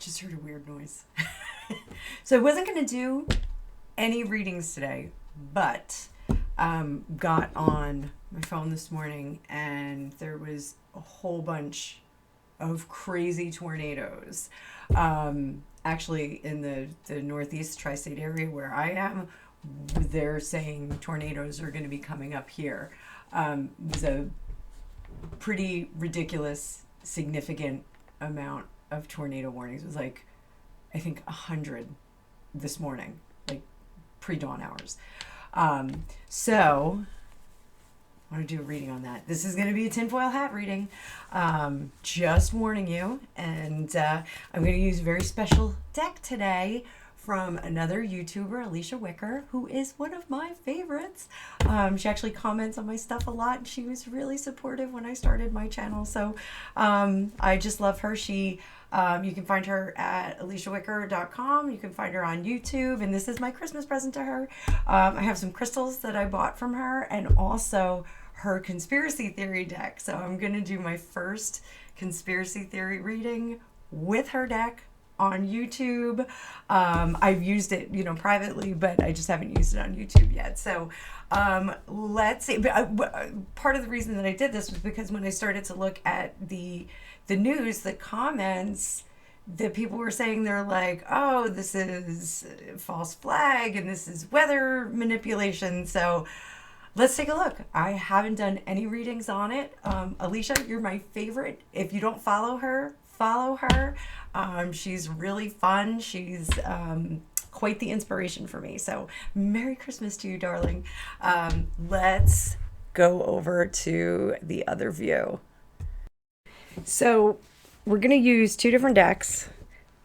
Just heard a weird noise. So I wasn't going to do any readings today, but got on my phone this morning and there was a whole bunch of crazy tornadoes. Actually, in the northeast tri-state area where I am, they're saying tornadoes are going to be coming up here. It was a pretty ridiculous, significant amount of tornado warnings. It was like, I think 100 this morning, like pre-dawn hours. So I want to do a reading on that. This is going to be a tinfoil hat reading. Just warning you. And I'm going to use a very special deck today from another YouTuber, Alycia Wicker, who is one of my favorites. She actually comments on my stuff a lot, and she was really supportive when I started my channel. So I just love her. You can find her at AlyciaWicker.com. You can find her on YouTube, and this is my Christmas present to her. I have some crystals that I bought from her, and also her conspiracy theory deck. So I'm going to do my first conspiracy theory reading with her deck on YouTube. I've used it, privately, but I just haven't used it on YouTube yet. So let's see. Part of the reason that I did this was because when I started to look at the news, the comments, that people were saying, they're like, oh, this is a false flag and this is weather manipulation. So let's take a look. I haven't done any readings on it. Alycia, you're my favorite. If you don't follow her, follow her. She's really fun. She's quite the inspiration for me. So Merry Christmas to you, darling. Let's go over to the other view. So we're going to use two different decks.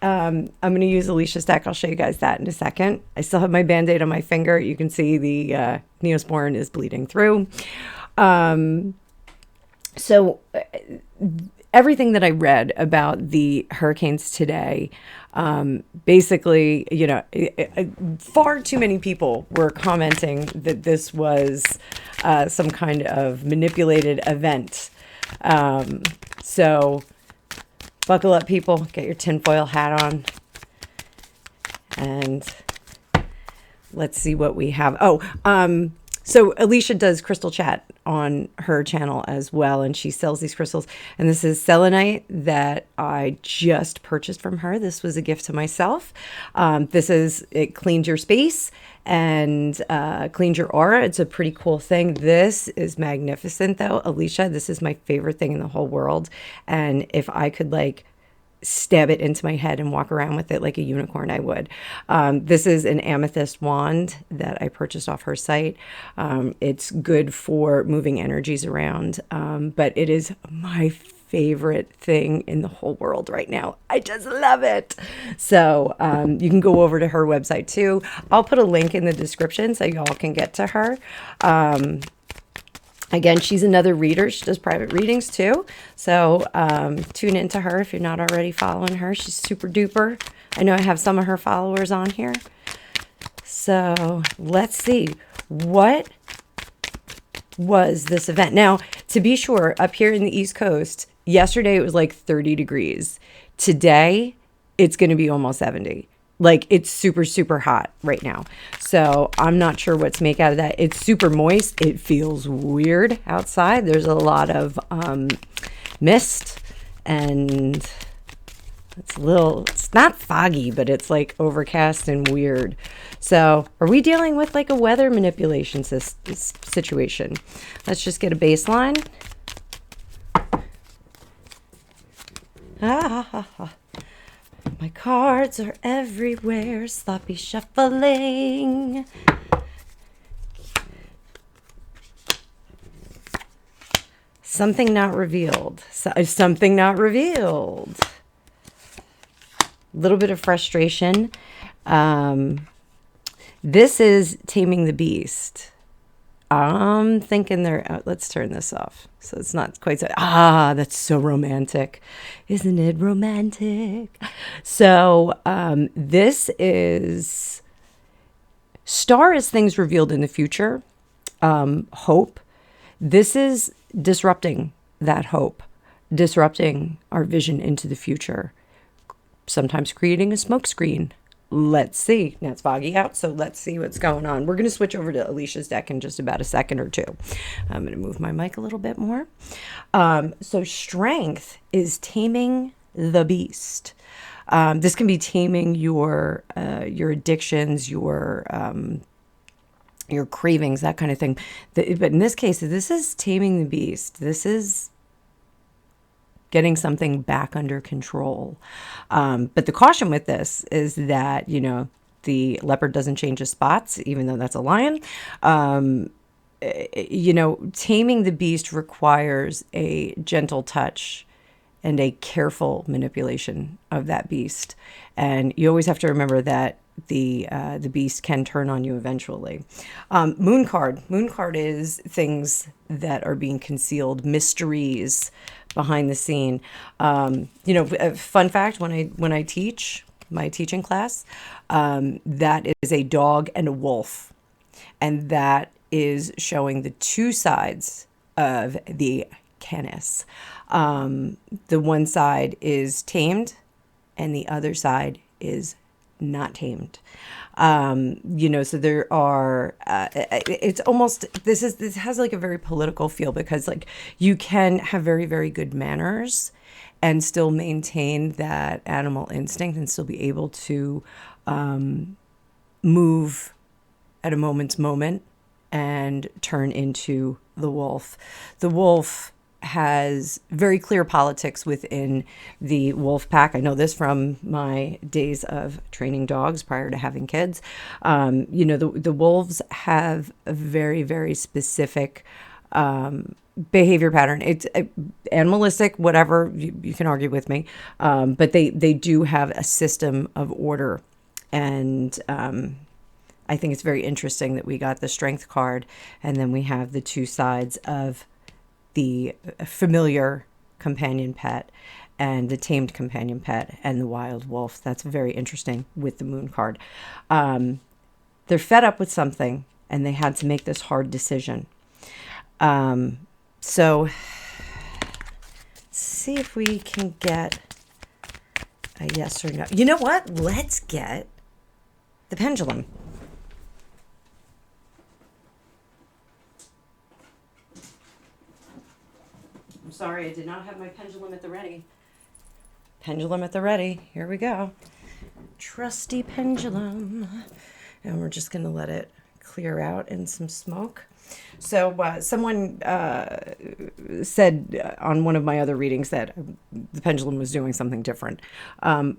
I'm going to use Alicia's deck. I'll show you guys that in a second. I still have my Band-Aid on my finger. You can see the Neosporin is bleeding through. So everything that I read about the hurricanes today, basically, far too many people were commenting that this was some kind of manipulated event. So buckle up, people. Get your tinfoil hat on. And let's see what we have. So Alycia does crystal chat on her channel as well, and she sells these crystals. And this is selenite that I just purchased from her. This was a gift to myself. It cleans your space and cleans your aura. It's a pretty cool thing. This is magnificent, though. Alycia, this is my favorite thing in the whole world. And if I could stab it into my head and walk around with it like a unicorn, I would. This is an amethyst wand that I purchased off her site. It's good for moving energies around, but it is my favorite thing in the whole world right now. I just love it. So you can go over to her website too. I'll put a link in the description so y'all can get to her. Again, she's another reader. She does private readings too. So tune into her if you're not already following her. She's super duper. I know I have some of her followers on here. So let's see. What was this event? Now, to be sure, up here in the East Coast, yesterday it was like 30 degrees. Today, it's going to be almost 70. It's super, super hot right now. So I'm not sure what to make out of that. It's super moist. It feels weird outside. There's a lot of mist, and it's not foggy, but it's overcast and weird. So are we dealing with a weather manipulation situation? Let's just get a baseline. My cards are everywhere, sloppy shuffling. Something not revealed. Something not revealed. A little bit of frustration. This is Taming the Beast. I'm thinking let's turn this off so it's not quite so, that's so romantic. Isn't it romantic? So this is star as things revealed in the future, hope. This is disrupting that hope, disrupting our vision into the future. sometimes creating a smoke screen. Let's see. Now it's foggy out, so let's see what's going on. We're going to switch over to Alycia's deck in just about a second or two. I'm going to move my mic a little bit more. So strength is taming the beast. This can be taming your addictions, your cravings, that kind of thing. But in this case, this is taming the beast. This is getting something back under control. But the caution with this is that, the leopard doesn't change his spots, even though that's a lion. Taming the beast requires a gentle touch and a careful manipulation of that beast. And you always have to remember that the beast can turn on you eventually. Moon card is things that are being concealed, mysteries behind the scene. A fun fact, when I teach my teaching class, that is a dog and a wolf, and that is showing the two sides of the canis. The one side is tamed and the other side is not tamed. So there are, it's almost, this has like a very political feel, because like you can have very, very good manners and still maintain that animal instinct and still be able to, move at a moment's moment and turn into the wolf. The wolf has very clear politics within the wolf pack. I know this from my days of training dogs prior to having kids. The wolves have a very, very specific behavior pattern. It's animalistic, whatever, you can argue with me, but they do have a system of order. And I think it's very interesting that we got the strength card, and then we have the two sides of the familiar companion pet and the tamed companion pet and the wild wolf. That's very interesting with the moon card. They're fed up with something and they had to make this hard decision. So let's see if we can get a yes or no. You know what? Let's get the pendulum. I'm sorry, I did not have my pendulum at the ready. Pendulum at the ready. Here we go. Trusty pendulum. And we're just going to let it clear out in some smoke. So someone said on one of my other readings that the pendulum was doing something different. When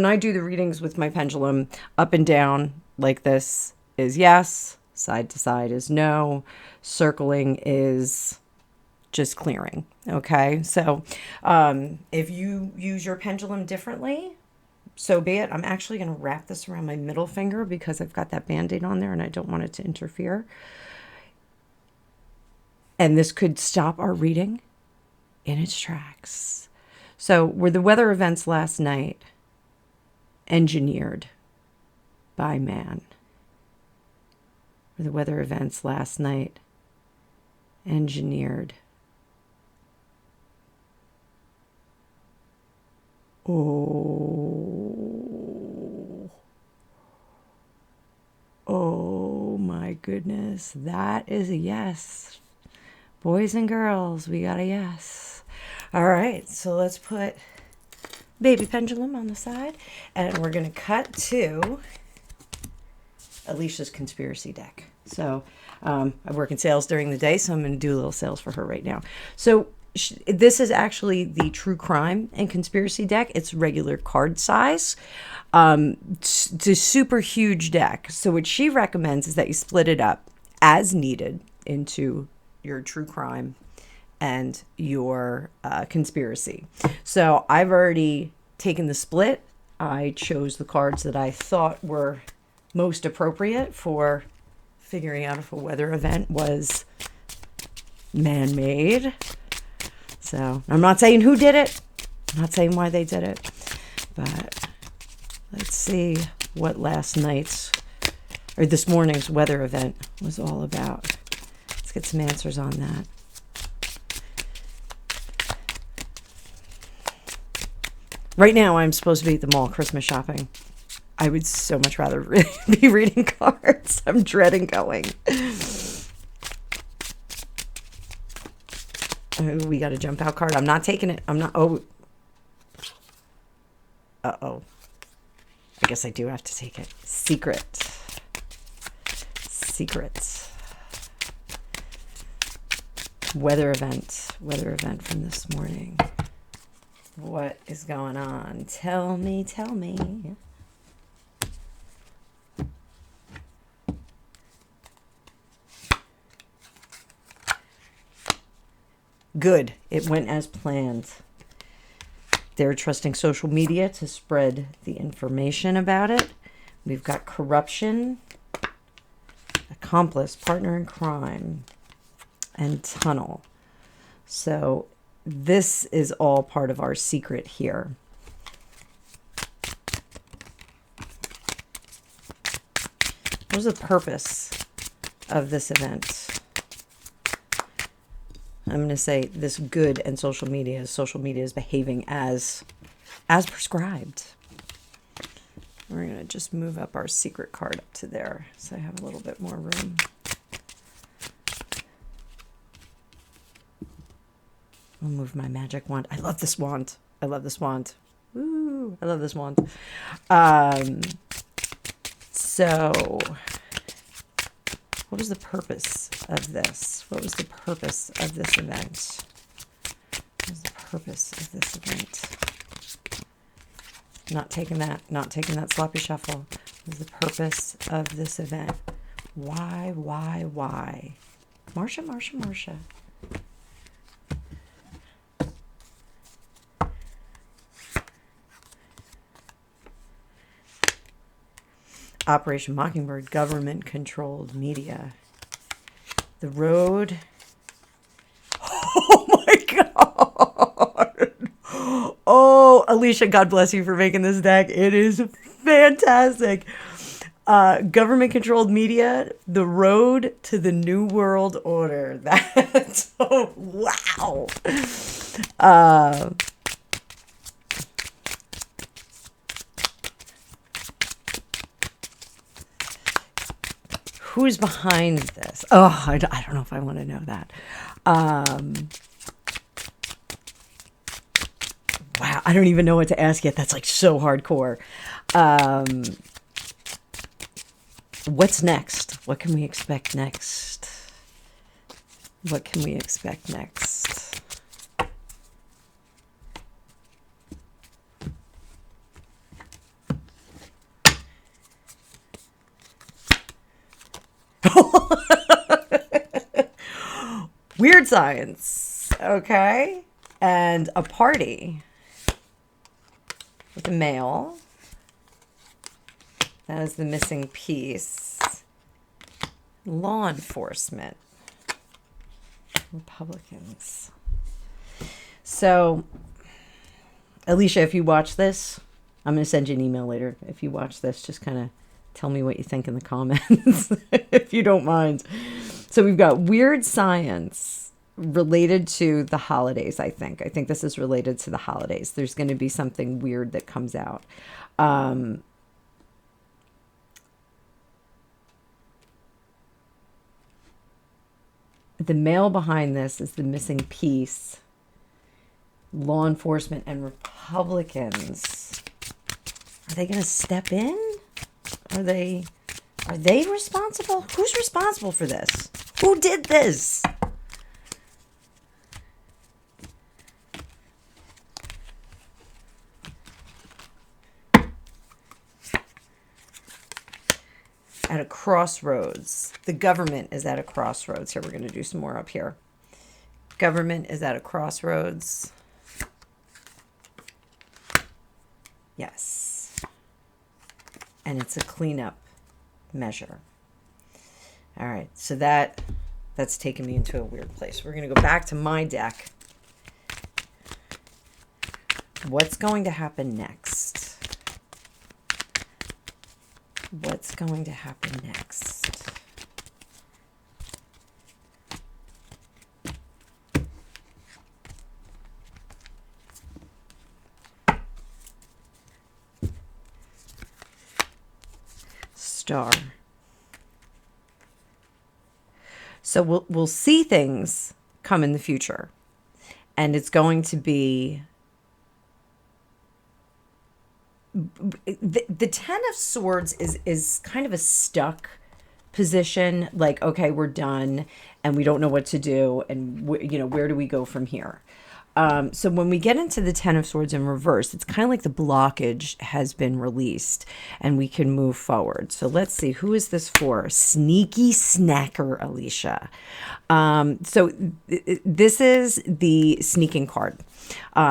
I do the readings with my pendulum, up and down like this is yes, side to side is no, circling is just clearing. Okay, so if you use your pendulum differently, so be it. I'm actually going to wrap this around my middle finger because I've got that Band-Aid on there and I don't want it to interfere. And this could stop our reading in its tracks. So were the weather events last night engineered by man? Were the weather events last night engineered? Oh my goodness, that is a yes. Boys and girls, we got a yes. All right, so let's put baby pendulum on the side, and we're going to cut to Alycia's conspiracy deck. So I work in sales during the day, so I'm going to do a little sales for her right now. So this is actually the true crime and conspiracy deck. It's regular card size. It's a super huge deck. So what she recommends is that you split it up as needed into your true crime and your conspiracy. So I've already taken the split. I chose the cards that I thought were most appropriate for figuring out if a weather event was man-made. So I'm not saying who did it. I'm not saying why they did it. But let's see what last night's or this morning's weather event was all about. Let's get some answers on that. Right now, I'm supposed to be at the mall Christmas shopping. I would so much rather be reading cards. I'm dreading going. Oh, we got a jump out card. I'm not taking it. I'm not. Oh. Uh-oh. I guess I do have to take it. Secret. Secret. Weather event. Weather event from this morning. What is going on? Tell me, tell me. Good. It went as planned. They're trusting social media to spread the information about it. We've got corruption, accomplice, partner in crime, and tunnel. So this is all part of our secret here. What was the purpose of this event? I'm going to say this good and social media is behaving as prescribed. We're going to just move up our secret card up to there so I have a little bit more room. I'll move my magic wand. I love this wand. I love this wand. Woo, I love this wand. So what was the purpose of this? What was the purpose of this event? What was the purpose of this event? Not taking that sloppy shuffle. What was the purpose of this event? Why? Marsha. Operation Mockingbird, government-controlled media. The road. Oh my God. Oh, Alycia, God bless you for making this deck. It is fantastic. Government-controlled media, the road to the New World Order. That's, oh, wow. Who's behind this? Oh, I don't know if I want to know that. Wow, I don't even know what to ask yet. That's like so hardcore. What's next? What can we expect next? What can we expect next? Weird science, okay? And a party with a male. That is the missing piece. Law enforcement. Republicans. So, Alycia, if you watch this, I'm going to send you an email later. If you watch this, just kind of tell me what you think in the comments, if you don't mind. So we've got weird science related to the holidays, I think. I think this is related to the holidays. There's going to be something weird that comes out. The male behind this is the missing piece. Law enforcement and Republicans. Are they going to step in? Are they responsible? Who's responsible for this? Who did this? At a crossroads. The government is at a crossroads. Here, we're going to do some more up here. Government is at a crossroads. Yes. And it's a cleanup measure. All right, so that's taken me into a weird place. We're going to go back to my deck. What's going to happen next? What's going to happen next? Star. So we'll see things come in the future. And it's going to be the Ten of Swords is kind of a stuck position. Like, okay, we're done and we don't know what to do. And, where do we go from here? So when we get into the Ten of Swords in reverse, it's kind of like the blockage has been released and we can move forward. So let's see, who is this for? Sneaky snacker, Alycia. So this is the sneaking card.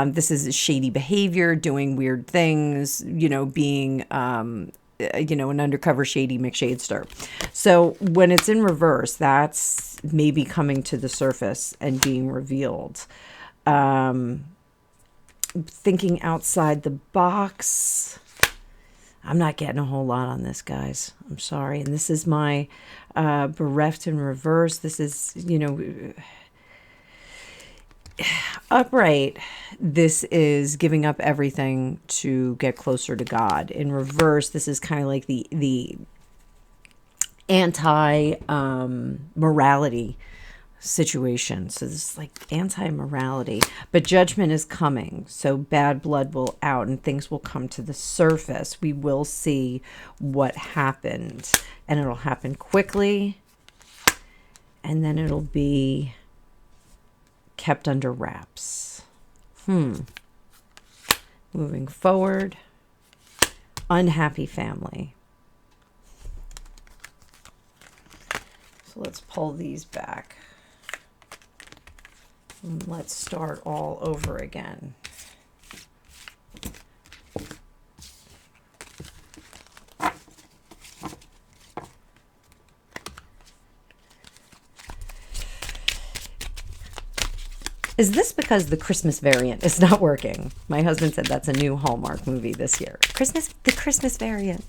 This is shady behavior, doing weird things, being, an undercover shady McShadester. So when it's in reverse, that's maybe coming to the surface and being revealed. Thinking outside the box. I'm not getting a whole lot on this, guys. I'm sorry. And this is my bereft in reverse. This is, upright. This is giving up everything to get closer to God. In reverse, this is kind of like the anti morality situation. So this is like anti-morality, but judgment is coming. So bad blood will out and things will come to the surface. We will see what happened, and it'll happen quickly, and then it'll be kept under wraps. Moving forward, unhappy family. So let's pull these back. Let's start all over again. Is this because the Christmas variant is not working? My husband said that's a new Hallmark movie this year. The Christmas variant.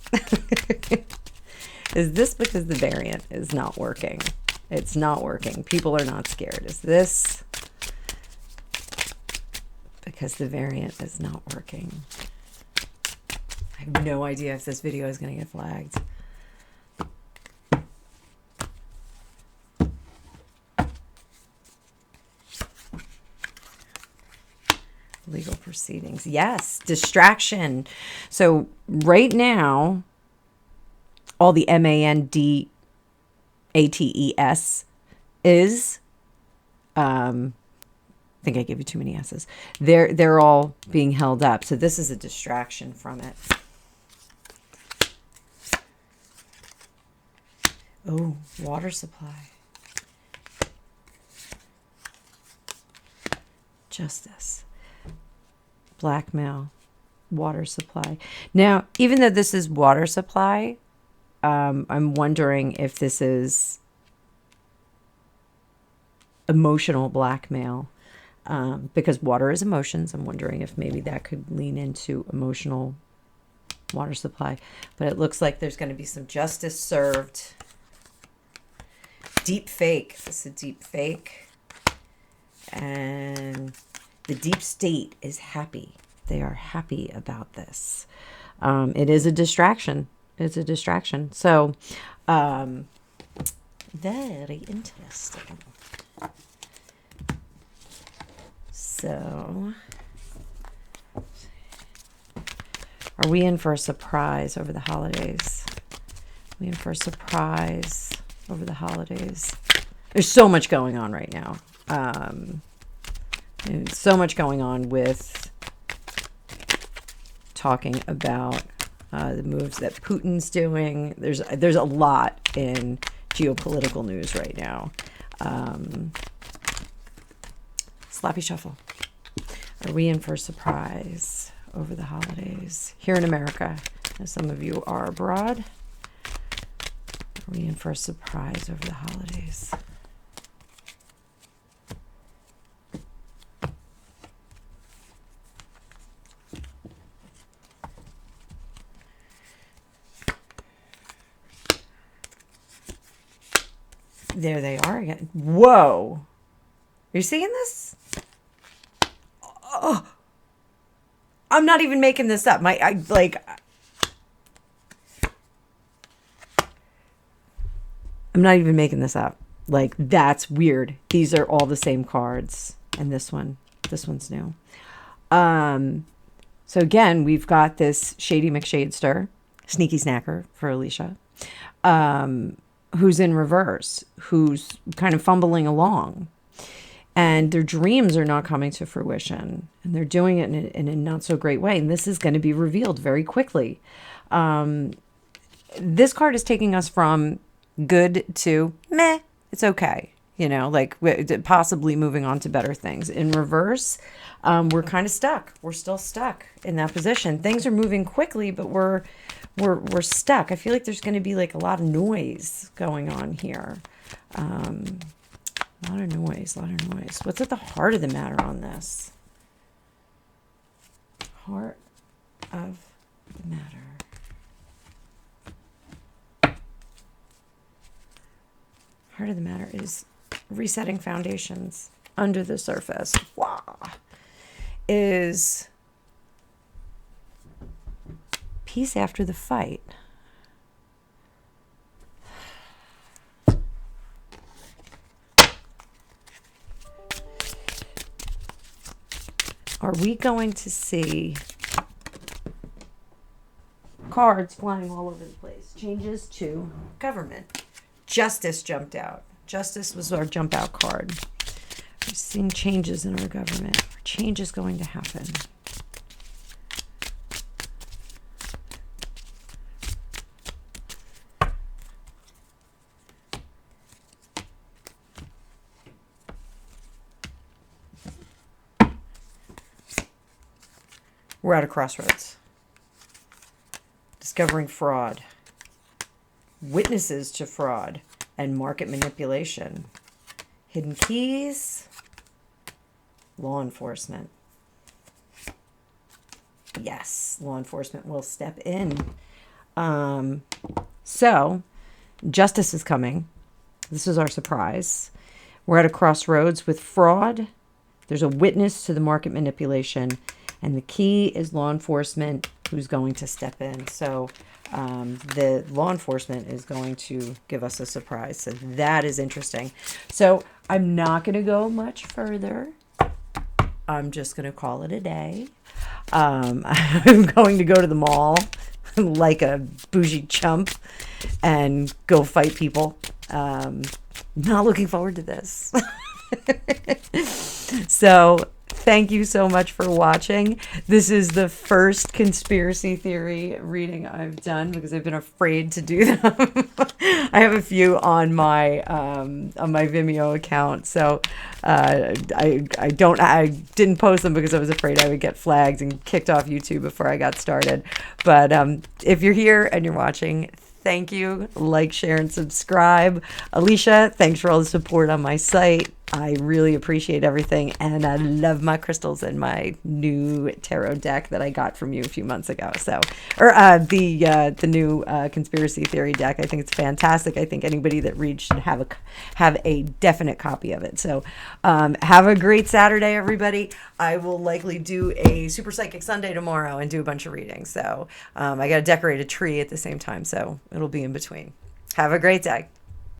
Is this because the variant is not working? It's not working. People are not scared. Is this because the variant is not working? I have no idea if this video is going to get flagged. Legal proceedings. Yes, distraction. So right now, all the MANDATES is, I think I gave you too many S's. They're all being held up. So this is a distraction from it. Oh, water supply. Justice. Blackmail. Water supply. Now, even though this is water supply, I'm wondering if this is emotional blackmail, because water is emotions. I'm wondering if maybe that could lean into emotional water supply. But it looks like there's going to be some justice served. Deep fake. This is a deep fake. And the deep state is happy. They are happy about this. It is a distraction. It's a distraction. So, very interesting. So, are we in for a surprise over the holidays? Are we in for a surprise over the holidays? There's so much going on right now. So much going on with talking about the moves that Putin's doing. There's a lot in geopolitical news right now. Sloppy shuffle. Are we in for a surprise over the holidays here in America? As some of you are abroad. Are we in for a surprise over the holidays? There they are again. Whoa. Are you seeing this? Oh, I'm not even making this up. I'm not even making this up. Like, that's weird. These are all the same cards. And this one's new. So again, we've got this Shady McShadester, Sneaky Snacker for Alycia, who's in reverse, who's kind of fumbling along. And their dreams are not coming to fruition. And they're doing it in a not so great way. And this is going to be revealed very quickly. This card is taking us from good to meh, it's okay. You know, like possibly moving on to better things. In reverse, we're kind of stuck. We're still stuck in that position. Things are moving quickly, but we're stuck. I feel like there's going to be like a lot of noise going on here. A lot of noise. What's at the heart of the matter on this? Heart of the matter. Heart of the matter is resetting foundations under the surface. Wow. Is peace after the fight. Are we going to see cards flying all over the place? Changes to government. Justice jumped out. Justice was our jump out card. We're seeing changes in our government. Change is going to happen. We're at a crossroads. Discovering fraud. Witnesses to fraud and market manipulation. Hidden keys. Law enforcement. Yes, law enforcement will step in. So, justice is coming. This is our surprise. We're at a crossroads with fraud. There's a witness to the market manipulation. And the key is law enforcement who's going to step in. So the law enforcement is going to give us a surprise. So that is interesting. So I'm not going to go much further. I'm just going to call it a day. I'm going to go to the mall like a bougie chump and go fight people. Not looking forward to this. So thank you so much for watching. This is the first conspiracy theory reading I've done because I've been afraid to do them. I have a few on my Vimeo account, so I didn't post them because I was afraid I would get flagged and kicked off YouTube before I got started. But if you're here and you're watching, thank you. Like, share, and subscribe. Alycia, thanks for all the support on my site. I really appreciate everything, and I love my crystals and my new tarot deck that I got from you a few months ago. So, the new conspiracy theory deck. I think it's fantastic. I think anybody that reads should have a definite copy of it. So, have a great Saturday, everybody. I will likely do a Super Psychic Sunday tomorrow and do a bunch of readings. So, I got to decorate a tree at the same time, so it'll be in between. Have a great day.